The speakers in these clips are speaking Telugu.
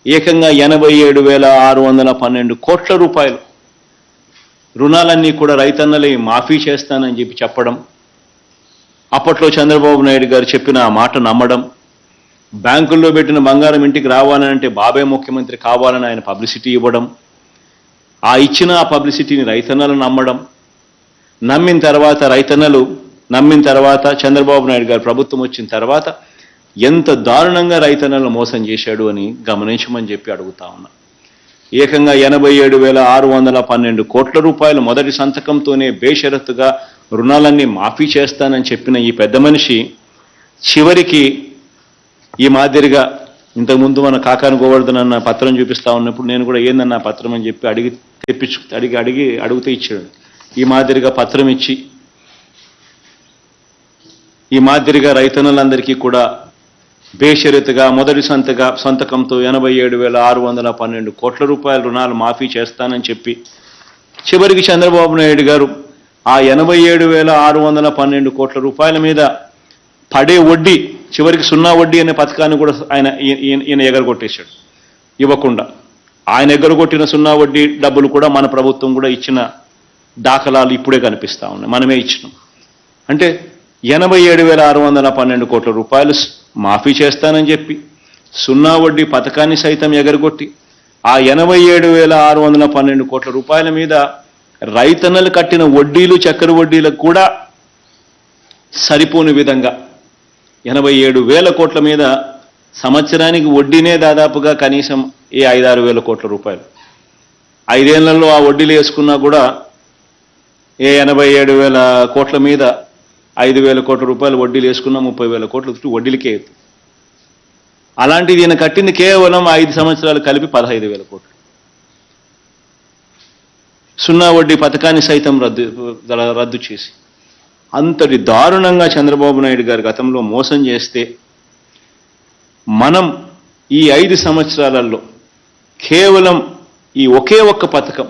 ఏకంగా 87,612 కోట్ల రూపాయలు రుణాలన్నీ కూడా రైతన్నలే మాఫీ చేస్తానని చెప్పడం, అప్పట్లో చంద్రబాబు నాయుడు గారు చెప్పిన ఆ మాట నమ్మడం, బ్యాంకుల్లో పెట్టిన బంగారం ఇంటికి రావాలంటే బాబే ముఖ్యమంత్రి కావాలని ఆయన పబ్లిసిటీ ఇవ్వడం, ఆ ఇచ్చిన ఆ పబ్లిసిటీని రైతన్నలు నమ్మడం, నమ్మిన తర్వాత చంద్రబాబు నాయుడు గారు ప్రభుత్వం వచ్చిన తర్వాత ఎంత దారుణంగా రైతన్నలను మోసం చేశాడు అని గమనించమని చెప్పి అడుగుతా ఉన్నా. ఏకంగా 87,612 కోట్ల రూపాయలు మొదటి సంతకంతోనే బేషరతుగా రుణాలన్నీ మాఫీ చేస్తానని చెప్పిన ఈ పెద్ద మనిషి చివరికి ఈ మాదిరిగా ఇంతకుముందు మన కాకాని గోవర్ధన్ అన్న పత్రం చూపిస్తా ఉన్నప్పుడు నేను కూడా ఏందన్న పత్రం అని చెప్పి అడిగితే ఇచ్చాడు. ఈ మాదిరిగా పత్రం ఇచ్చి ఈ మాదిరిగా రైతన్నలందరికీ కూడా బేషరతుగా మొదటి సంతకంతో 87,612 కోట్ల రూపాయల రుణాలు మాఫీ చేస్తానని చెప్పి చివరికి చంద్రబాబు నాయుడు గారు ఆ 87,612 కోట్ల రూపాయల మీద పడే వడ్డీ, చివరికి సున్నా వడ్డీ అనే పథకాన్ని కూడా ఈయన ఎగరగొట్టేశాడు ఇవ్వకుండా. ఆయన ఎగరగొట్టిన సున్నా వడ్డీ డబ్బులు కూడా మన ప్రభుత్వం కూడా ఇచ్చిన దాఖలాలు ఇప్పుడే కనిపిస్తా ఉన్నాయి, మనమే ఇచ్చినాం. అంటే 87,612 కోట్ల రూపాయలు మాఫీ చేస్తానని చెప్పి సున్నా వడ్డీ పథకాన్ని సైతం ఎగరగొట్టి ఆ 87,612 కోట్ల రూపాయల మీద రైతన్నలు కట్టిన వడ్డీలు, చక్కెర వడ్డీలకు కూడా సరిపోని విధంగా 87,000 కోట్ల మీద సంవత్సరానికి వడ్డీనే దాదాపుగా కనీసం 5,000-6,000 కోట్ల రూపాయలు. 5 ఏళ్లలో ఆ వడ్డీలు వేసుకున్నా కూడా 87,000 కోట్ల మీద 5,000 కోట్ల రూపాయలు వడ్డీలు వేసుకున్నా 30,000 కోట్ల వడ్డీలకే. అలాంటిది ఈయన కట్టింది కేవలం 5 సంవత్సరాలు కలిపి 15,000 కోట్లు. సున్నా వడ్డీ పథకాన్ని సైతం రద్దు చేసి అంతటి దారుణంగా చంద్రబాబు నాయుడు గారు గతంలో మోసం చేస్తే, మనం ఈ 5 సంవత్సరాలలో కేవలం ఈ ఒకే ఒక్క పథకం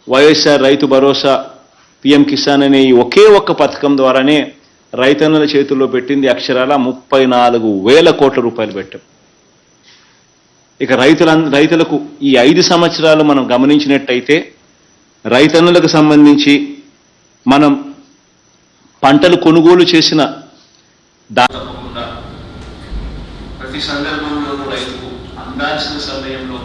వైఎస్ఆర్ రైతు భరోసా, పిఎం కిసాన్ అనే ఈ ఒకే ఒక్క పథకం ద్వారానే రైతన్నల చేతుల్లో పెట్టింది అక్షరాల 34,000 కోట్ల రూపాయలు పెట్టాం. ఇక రైతులకు ఈ 5 సంవత్సరాలు మనం గమనించినట్టయితే రైతన్నులకు సంబంధించి మనం పంటలు కొనుగోలు చేసిన ప్రతి సందర్భంలోనూ రైతుకు అందాల్సిన సమయంలో